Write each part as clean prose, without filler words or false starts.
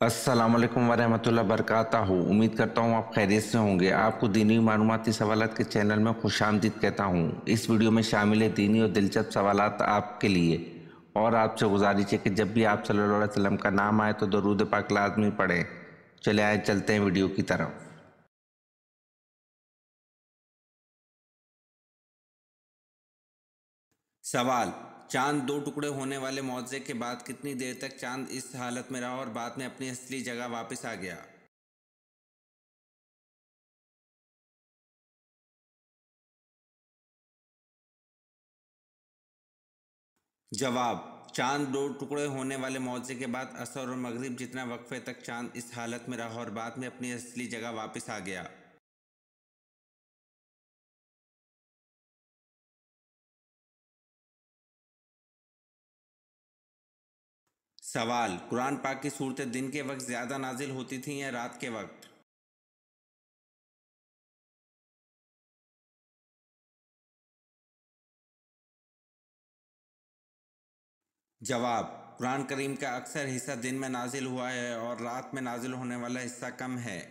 अस्सलामुअलैकुम वरहमतुल्लाह बरकातहू। उम्मीद करता हूँ आप खैरियत से होंगे। आपको दीनी मालूमाती सवालात के चैनल में खुशामदीद कहता हूँ। इस वीडियो में शामिल है दीनी और दिलचस्प सवालात आपके लिए। और आपसे गुजारिश है कि जब भी आप सल्लल्लाहु अलैहि वसल्लम का नाम आए तो दरूद पाक लाजमी पढ़ें। चले आए चलते हैं वीडियो की तरफ। सवाल: चांद दो टुकड़े होने वाले मुआवजे के बाद कितनी देर तक चांद इस हालत में रहा और बाद में अपनी असली जगह वापस आ गया? जवाब: चांद दो टुकड़े होने वाले मुआवजे के बाद असर और मगरिब जितना वक्फे तक चांद इस हालत में रहा और बाद में अपनी असली जगह वापस आ गया। सवाल: कुरान पाक की सूरतें दिन के वक्त ज़्यादा नाजिल होती थीं या रात के वक्त? जवाब: कुरान करीम का अक्सर हिस्सा दिन में नाजिल हुआ है और रात में नाजिल होने वाला हिस्सा कम है।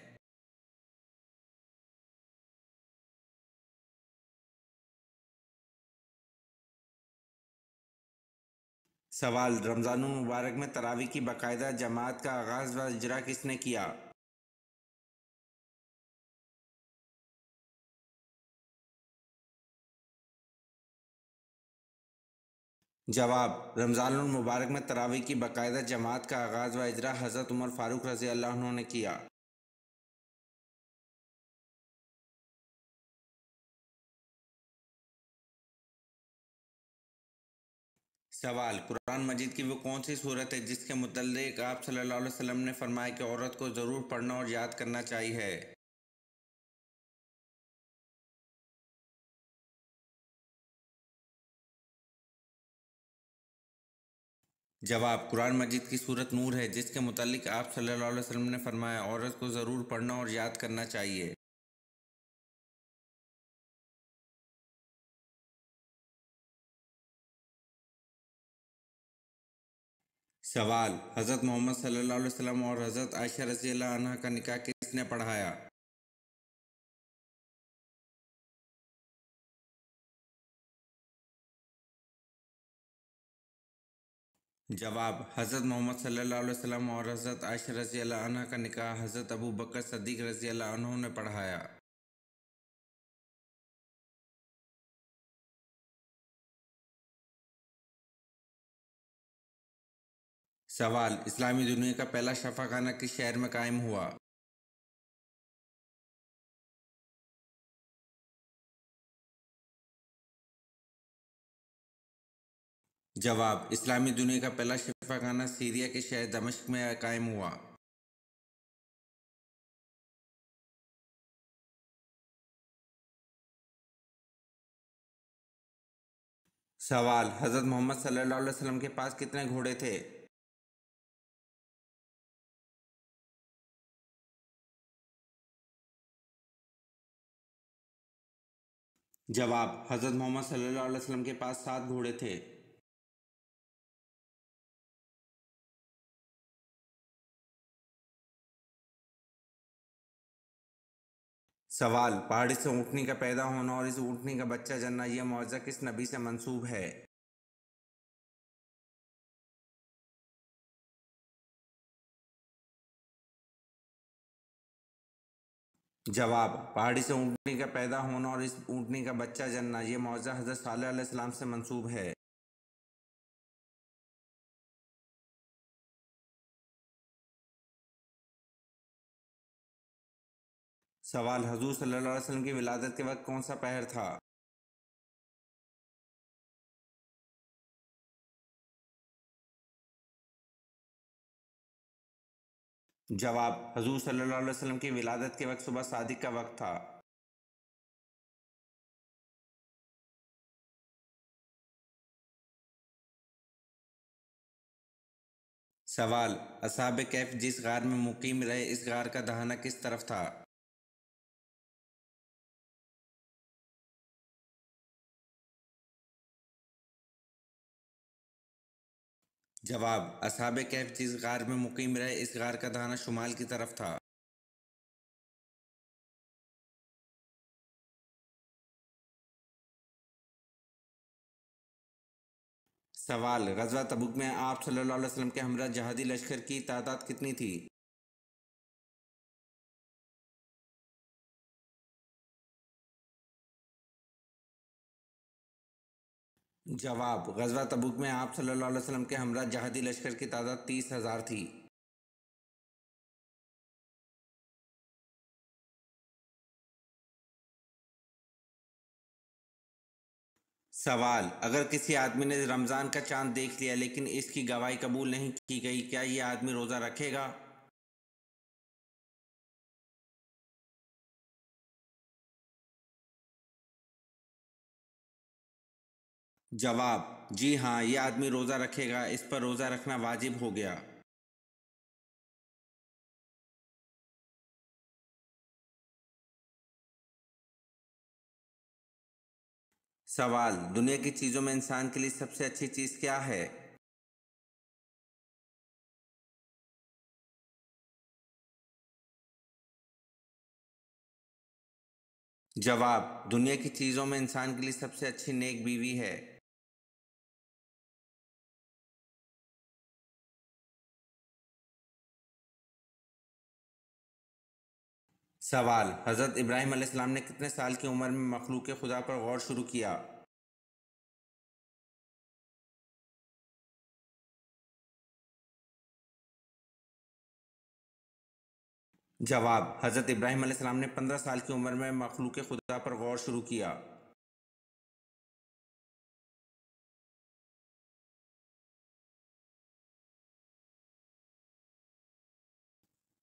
सवाल: रमज़ानुल मुबारक में तरावी की बाकायदा जमात का आगाज़ व इजरा किसने किया? जवाब: रमज़ानुल मुबारक में तरावी की बाकायदा जमात का आगाज़ व इजरा हज़रत उमर फ़ारूक रज़ी अल्लाह अन्हु ने किया। सवाल: कुरान मजीद की वो कौन सी सूरत है जिसके मुतल्लिक़ आप सल्लल्लाहु अलैहि वसल्लम ने फरमाया कि औरत को ज़रूर पढ़ना और याद करना चाहिए? जवाब: कुरान मजीद की सूरत नूर है जिसके मुतल्लिक़ आप सल्लल्लाहु अलैहि वसल्लम ने फरमाया औरत को ज़रूर पढ़ना और याद करना चाहिए। सवाल: हज़रत मोहम्मद सल्लल्लाहु अलैहि वसल्लम और हज़रत आयशा रज़ी अल्लाह अन्हा का निकाह किसने पढ़ाया? जवाब: हज़रत मोहम्मद सल्लल्लाहु अलैहि वसल्लम और हज़रत आयशा रज़ी अल्लाह अन्हा का निकाह हज़रत अबू बकर सिद्दीक़ रज़ी अल्लाह अन्हु ने पढ़ाया। सवाल: इस्लामी दुनिया का पहला शफ़ाखाना किस शहर में कायम हुआ? जवाब: इस्लामी दुनिया का पहला शफ़ाखाना सीरिया के शहर दमिश्क में कायम हुआ। सवाल: हज़रत मोहम्मद सल्लल्लाहु अलैहि वसल्लम के पास कितने घोड़े थे? जवाब: हज़रत मोहम्मद सल्लल्लाहु अलैहि वसल्लम के पास 7 घोड़े थे। सवाल: पहाड़ी से ऊँटनी का पैदा होना और इस ऊँटनी का बच्चा जन्ना यह मौजज़ा किस नबी से मंसूब है? जवाब: पहाड़ी से ऊँटनी का पैदा होना और इस ऊँटनी का बच्चा जन्ना यह मौजज़ा हज़रत सालेह अलैहिस्सलाम से मंसूब है। सवाल: हज़ूर सल्लल्लाहु अलैहि वसल्लम की विलादत के वक्त कौन सा पहर था? जवाब: हज़ूर सल्लल्लाहु अलैहि वसल्लम की विलादत के वक्त सुबह सादिक का वक्त था। सवाल: असहाब कैफ जिस गार में मुकीम रहे इस गार का दहाना किस तरफ था? जवाब, असहाबे कहफ जिस गार में मुकीम रहे, इस गार का दाना शुमाल की तरफ था। सवाल, गज़वा तबुक में आप सल्लल्लाहु अलैहि वसल्लम के हमरा जहादी लश्कर की तादाद कितनी थी? जवाब, गज़वा तबुक में आप सल्लल्लाहु अलैहि वसल्लम के हमरा जहादी लश्कर की तादाद 30,000 थी। सवाल, अगर किसी आदमी ने रमज़ान का चांद देख लिया लेकिन इसकी गवाही कबूल नहीं की गई, क्या ये आदमी रोज़ा रखेगा? जवाब, जी हाँ, ये आदमी रोज़ा रखेगा, इस पर रोज़ा रखना वाजिब हो गया। सवाल, दुनिया की चीज़ों में इंसान के लिए सबसे अच्छी चीज़ क्या है? जवाब, दुनिया की चीज़ों में इंसान के लिए सबसे अच्छी नेक बीवी है। सवाल, हज़रत इब्राहीम अलैहिस्सलाम ने कितने साल की उम्र में मखलूक खुदा पर गौर शुरू किया? जवाब, हज़रत इब्राहीम अलैहिस्सलाम ने 15 साल की उम्र में मखलूक खुदा पर गौर शुरू किया।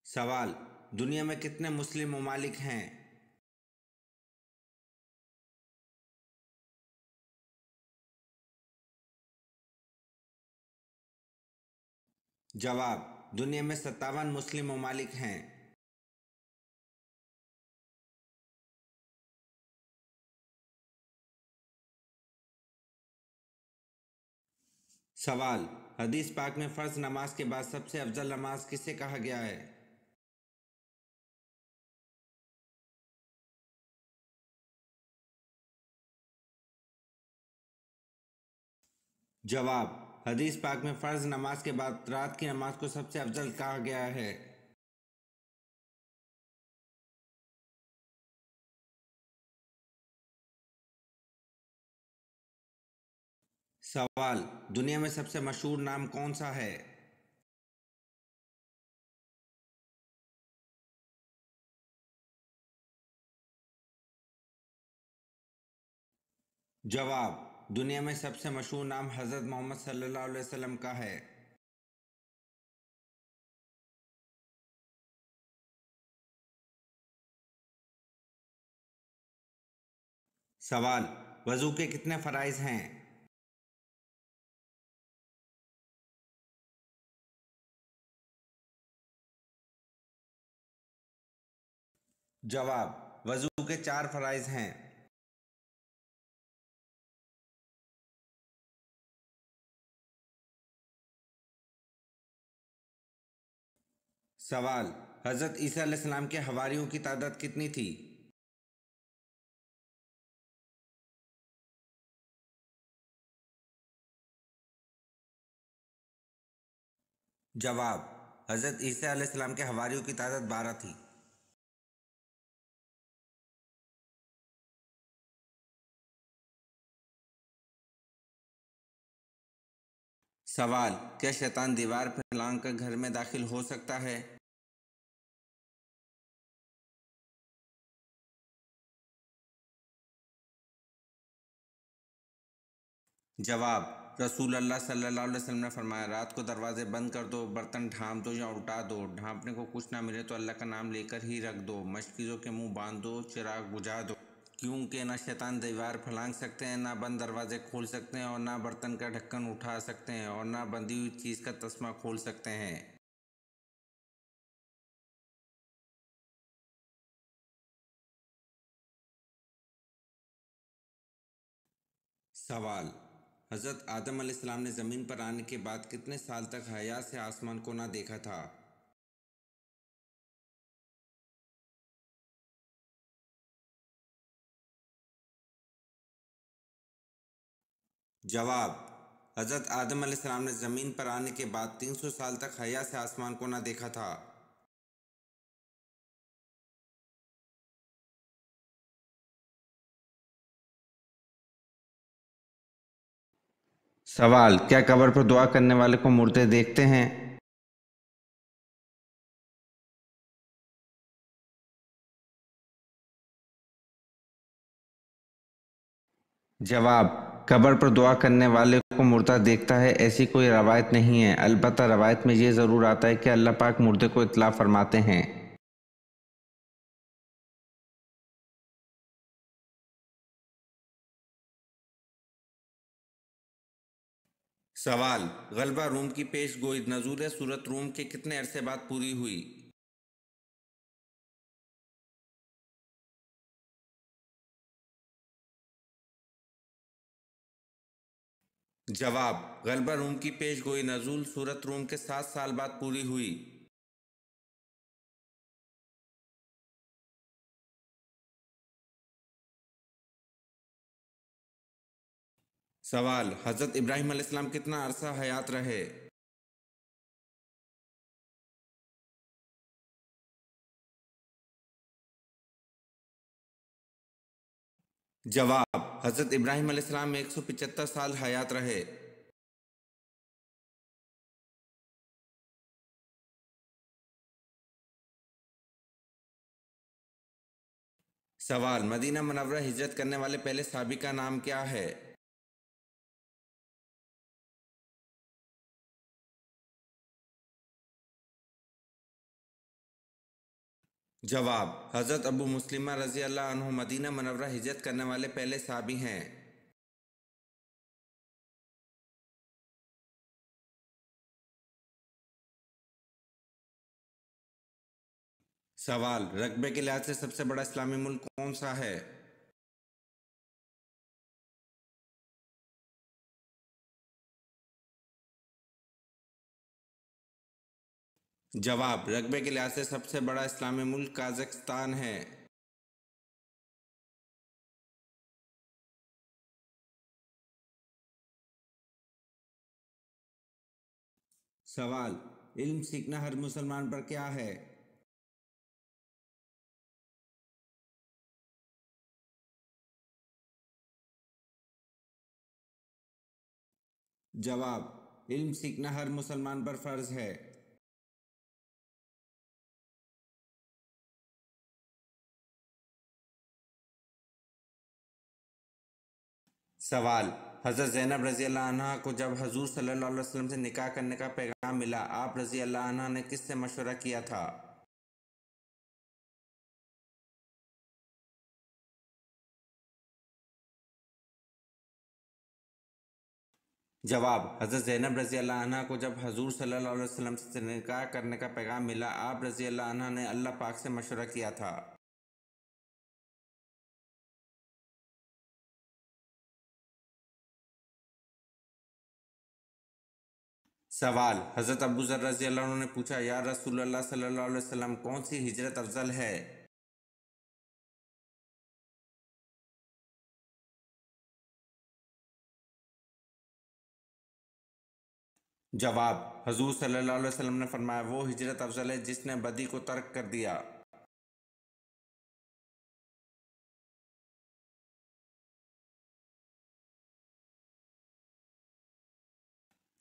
सवाल, दुनिया में कितने मुस्लिम ममालिक हैं? जवाब, दुनिया में 57 मुस्लिम ममालिक हैं। सवाल, हदीस पाक में फ़र्ज नमाज के बाद सबसे अफजल नमाज किसे कहा गया है? जवाब, हदीस पाक में फ़र्ज नमाज के बाद रात की नमाज को सबसे अफजल कहा गया है। सवाल, दुनिया में सबसे मशहूर नाम कौन सा है? जवाब, दुनिया में सबसे मशहूर नाम हज़रत मोहम्मद सल्लल्लाहु अलैहि वसल्लम का है। सवाल, वज़ू के कितने फ़राइज़ हैं? जवाब, वज़ू के 4 फ़राइज़ हैं। सवाल, हज़रत ईसा अलैहिस्सलाम के हवारियों की तादाद कितनी थी? जवाब, हज़रत ईसा अलैहिस्सलाम के हवारियों की तादाद 12 थी। सवाल, क्या शैतान दीवार पर लांग कर घर में दाखिल हो सकता है? जवाब, रसूल अल्लाह सल्लल्लाहु अलैहि वसल्लम ने फरमाया, रात को दरवाजे बंद कर दो, बर्तन ढांप दो या उल्टा दो, ढांपने को कुछ ना मिले तो अल्लाह का नाम लेकर ही रख दो, मशकीज़ों के मुंह बांध दो, चिराग बुझा दो, क्योंकि ना शैतान दीवार फलांग सकते हैं, ना बंद दरवाजे खोल सकते हैं, और ना बर्तन का ढक्कन उठा सकते हैं, और ना बंधी हुई चीज़ का तस्मा खोल सकते हैं। सवाल, हज़रत आदम अलैहिस्सलाम ने ज़मीन पर आने के बाद कितने साल तक हया से आसमान को ना देखा था? जवाब: हज़रत आदम अलैहिस्सलाम ने ज़मीन पर आने के बाद 300 साल तक हया से आसमान को ना देखा था। सवाल: क्या कब्र पर दुआ करने वाले को मुर्दे देखते हैं? जवाब: कब्र पर दुआ करने वाले को मुर्दा देखता है, ऐसी कोई रवायत नहीं है। अलबत्ता रवायत में ये ज़रूर आता है कि अल्लाह पाक मुर्दे को इत्तला फरमाते हैं। सवाल: गलबा रूम की पेश गोई नज़ूल सूरत रूम के कितने अरसे बाद पूरी हुई? जवाब: गलबा रूम की पेश गोई नज़ूल सूरत रूम के 7 साल बाद पूरी हुई। सवाल: हज़रत इब्राहीम अलैहिस्सलाम कितना अरसा हयात रहे? जवाब: हज़रत इब्राहीम अलैहिस्सलाम 175 साल हयात रहे। सवाल: मदीना मुनव्वरा हिजरत करने वाले पहले सहाबी का नाम क्या है? जवाब: हज़रत अबू मुस्लिमा रज़ी अल्लाह अन्हु मदीना मुनव्वरा हिजरत करने वाले पहले सहाबी हैं। सवाल: रकबे के लिहाज से सबसे बड़ा इस्लामी मुल्क कौन सा है? जवाब: रकबे के लिहाज से सबसे बड़ा इस्लामी मुल्क काज़ाकिस्तान है। सवाल: इल्म सीखना हर मुसलमान पर क्या है? जवाब: इल्म सीखना हर मुसलमान पर फ़र्ज है। सवाल: हज़रत ज़ैनब रज़ी अल्लाह अन्हा को जब हजूर सल्लल्लाहु अलैहि वसल्लम से निकाह करने का पैगाम मिला, आप रज़ी अल्लाह अन्हा ने किससे मशवरा किया था? जवाब: हज़रत ज़ैनब रज़ी अल्लाह अन्हा को जब हजूर सल्लल्लाहु अलैहि वसल्लम से निकाह करने का पैगाम मिला, आप रज़ी अल्लाह अन्हा ने अल्लाह पाक से मशवरा किया था। सवाल: हज़रत अबू ज़र रज़ी अल्लाह अन्हु ने पूछा, या रसूलल्लाह सल्लल्लाहु अलैहि वसल्लम, कौन सी हिजरत अफजल है? जवाब: हजूर सल्लल्लाहु अलैहि वसल्लम ने फरमाया, वो हिजरत अफजल है जिसने बदी को तर्क कर दिया।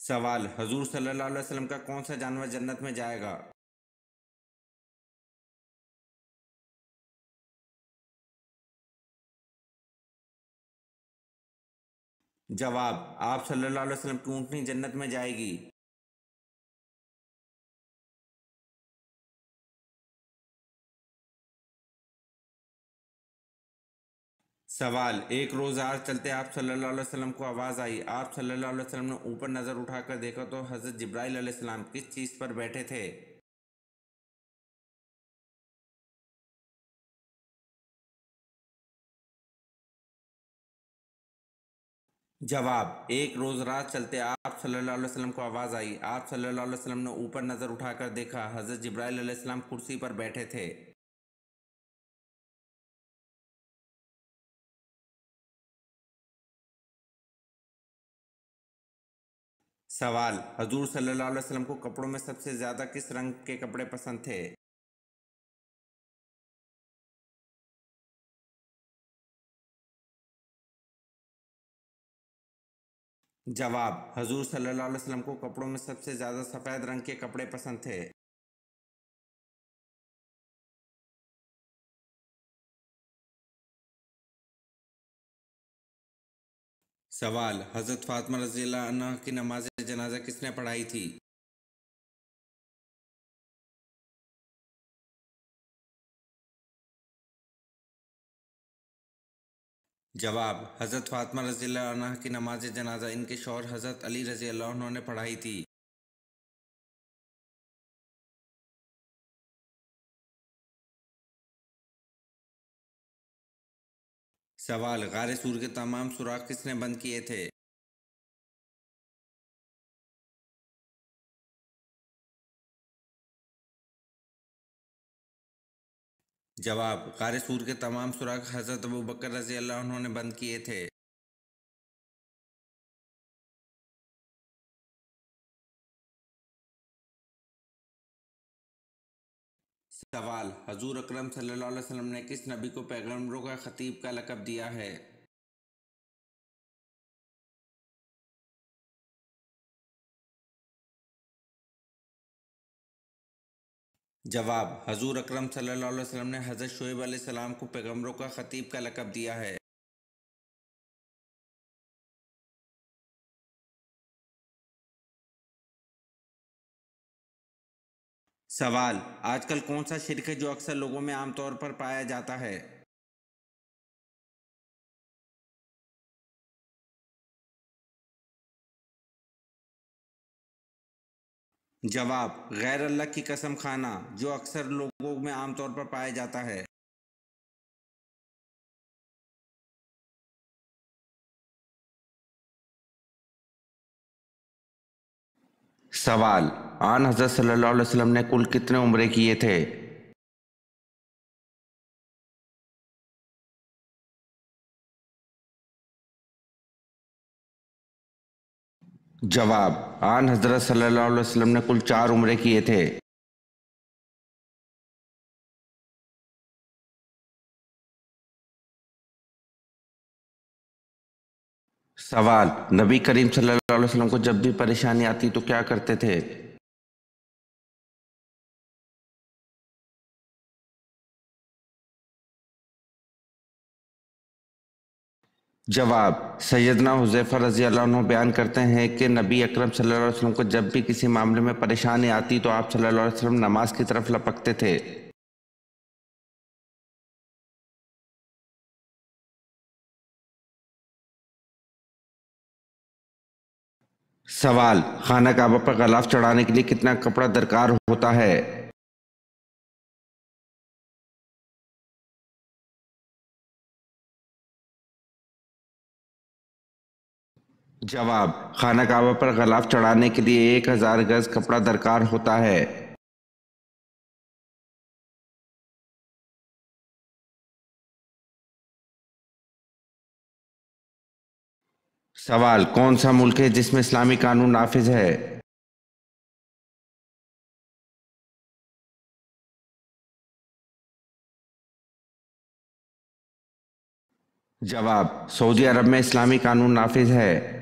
सवाल: हजूर सल्लल्लाहु अलैहि वसल्लम का कौन सा जानवर जन्नत में जाएगा? जवाब: आप सल्लल्लाहु अलैहि वसल्लम की ऊँटनी जन्नत में जाएगी। सवाल: एक रोज़ आज चलते आप सल्लल्लाहु अलैहि वसल्लम को आवाज़ आई। आप सल्लल्लाहु अलैहि वसल्लम ने ऊपर नज़र उठाकर देखा तो हज़रत जिब्राइल अलैहिस्सलाम किस चीज़ पर बैठे थे? जवाब, एक रोज राह चलते आप सल्लल्लाहु अलैहि वसल्लम को आवाज आई। आप सल्लल्लाहु अलैहि वसल्लम ने ऊपर नजर उठाकर देखा, हजरत जिब्राइल अलैहिस्सलाम कुर्सी पर बैठे थे। सवाल, हजूर सल्लल्लाहु अलैहि वसल्लम को कपड़ों में सबसे ज्यादा किस रंग के कपड़े पसंद थे? जवाब, हजूर सल्लल्लाहु अलैहि वसल्लम को कपड़ों में सबसे ज्यादा सफेद रंग के कपड़े पसंद थे। सवाल, हजरत फातिमा रज़ियल्लाहु अन्हा की नमाज जनाजा किसने पढ़ाई थी? जवाब, हजरत फातिमा रज़ियल्लाहु अन्हा की नमाज जनाजा इनके शौहर हजरत अली रज़ियल्लाहु अन्हु ने पढ़ाई थी। सवाल, गारे सूर के तमाम सुराख किसने बंद किए थे? जवाब, गारे सूर के तमाम सुराख हजरत अबू बकर रज़ियल्लाहु अन्हु ने बंद किए थे। सवाल, हजूर अकरम सल्लल्लाहु अलैहि वसल्लम ने किस नबी को पैगंबरों का खतीब का लक़ब दिया है? जवाब, हजूर अकरम सल्लल्लाहु अलैहि वसल्लम ने हजरत शुएब अलैहिस्सलाम को पैगंबरों का खतीब का लक़ब दिया है। सवाल, आजकल कौन सा शिर्क है जो अक्सर लोगों में आमतौर पर पाया जाता है? जवाब, गैर अल्लाह की कसम खाना, जो अक्सर लोगों में आमतौर पर पाया जाता है। सवाल, आन हजरत सल्लल्लाहु अलैहि वसल्लम ने कुल कितने उम्रे किए थे? जवाब, आन हजरत सल्लल्लाहु अलैहि वसल्लम ने कुल 4 उम्रे किए थे। सवाल, नबी करीम सल्लल्लाहु अलैहि वसल्लम को जब भी परेशानी आती तो क्या करते थे? जवाब, सैयदना हुज़ैफा रज़ियल्लाहु अन्हु बयान करते हैं कि नबी अकरम सल्लल्लाहु अलैहि वसल्लम को जब भी किसी मामले में परेशानी आती तो आप सल्लल्लाहु अलैहि वसल्लम नमाज की तरफ लपकते थे। सवाल, खाना काबा पर गलाफ चढ़ाने के लिए कितना कपड़ा दरकार होता है? जवाब, खाना काबा पर गलाफ चढ़ाने के लिए 1000 गज कपड़ा दरकार होता है। सवाल, कौन सा मुल्क है जिसमें इस्लामी कानून नाफिज है? जवाब, सऊदी अरब में इस्लामी कानून नाफिज है।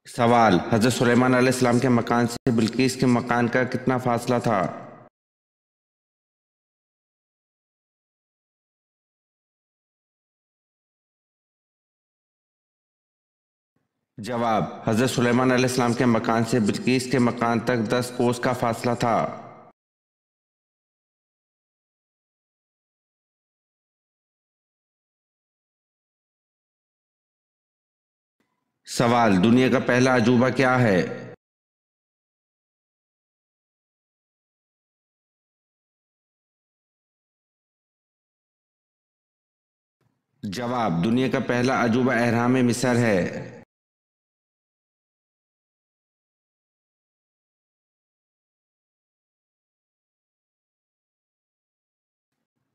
सवाल, हजरत सुलेमान अलैहिस्सलाम के मकान से बिल्किस के मकान का कितना फासला था? जवाब, हजरत सुलेमान अलैहिस्सलाम के मकान से बिल्किस के मकान तक 10 कोस का फासला था। सवाल, दुनिया का पहला अजूबा क्या है? जवाब, दुनिया का पहला अजूबा अहराम मिस्र है।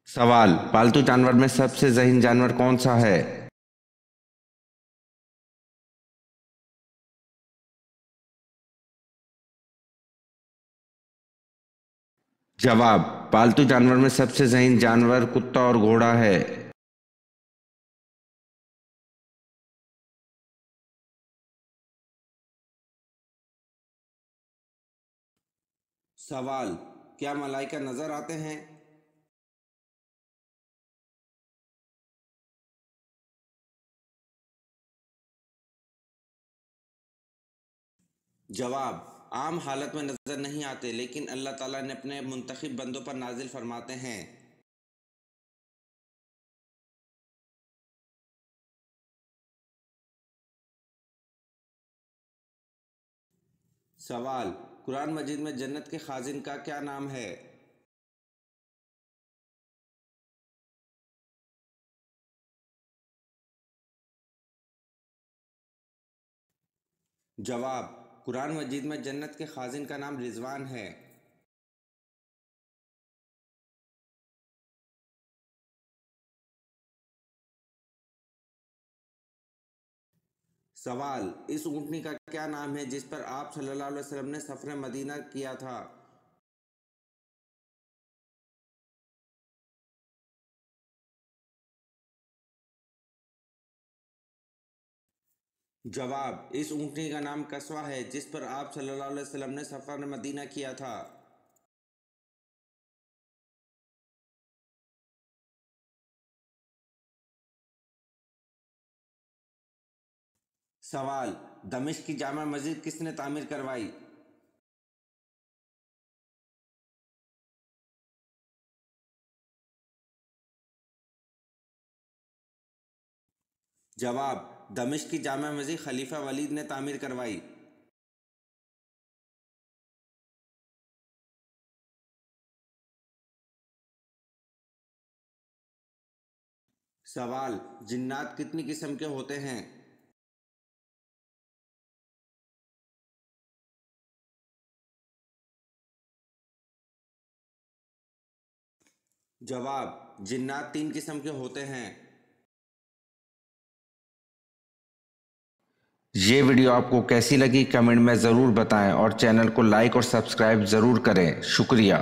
सवाल, पालतू जानवर में सबसे ज़हीन जानवर कौन सा है? जवाब, पालतू जानवर में सबसे ज़हीन जानवर कुत्ता और घोड़ा है। सवाल, क्या मलाइका नजर आते हैं? जवाब, आम हालत में नजर नहीं आते, लेकिन अल्लाह ताला ने अपने मुंतखब बंदों पर नाजिल फरमाते हैं। सवाल, कुरान मजीद में जन्नत के खाजिन का क्या नाम है? जवाब, कुरान मजीद में जन्नत के खाजिन का नाम रिजवान है। सवाल, इस ऊँटनी का क्या नाम है जिस पर आप सल्लल्लाहु अलैहि वसल्लम ने सफ़र मदीना किया था? जवाब, इस ऊँटनी का नाम कस्वा है जिस पर आप सल्लल्लाहु अलैहि वसल्लम ने सफ़र मदीना किया था। सवाल, दमिश्क की जामा मस्जिद किसने तामीर करवाई? जवाब, दमिश्क की जामा मस्जिद खलीफा वलीद ने तामीर करवाई। सवाल, जिन्नात कितनी किस्म के होते हैं? जवाब, जिन्नात 3 किस्म के होते हैं। ये वीडियो आपको कैसी लगी कमेंट में ज़रूर बताएं और चैनल को लाइक और सब्सक्राइब ज़रूर करें। शुक्रिया।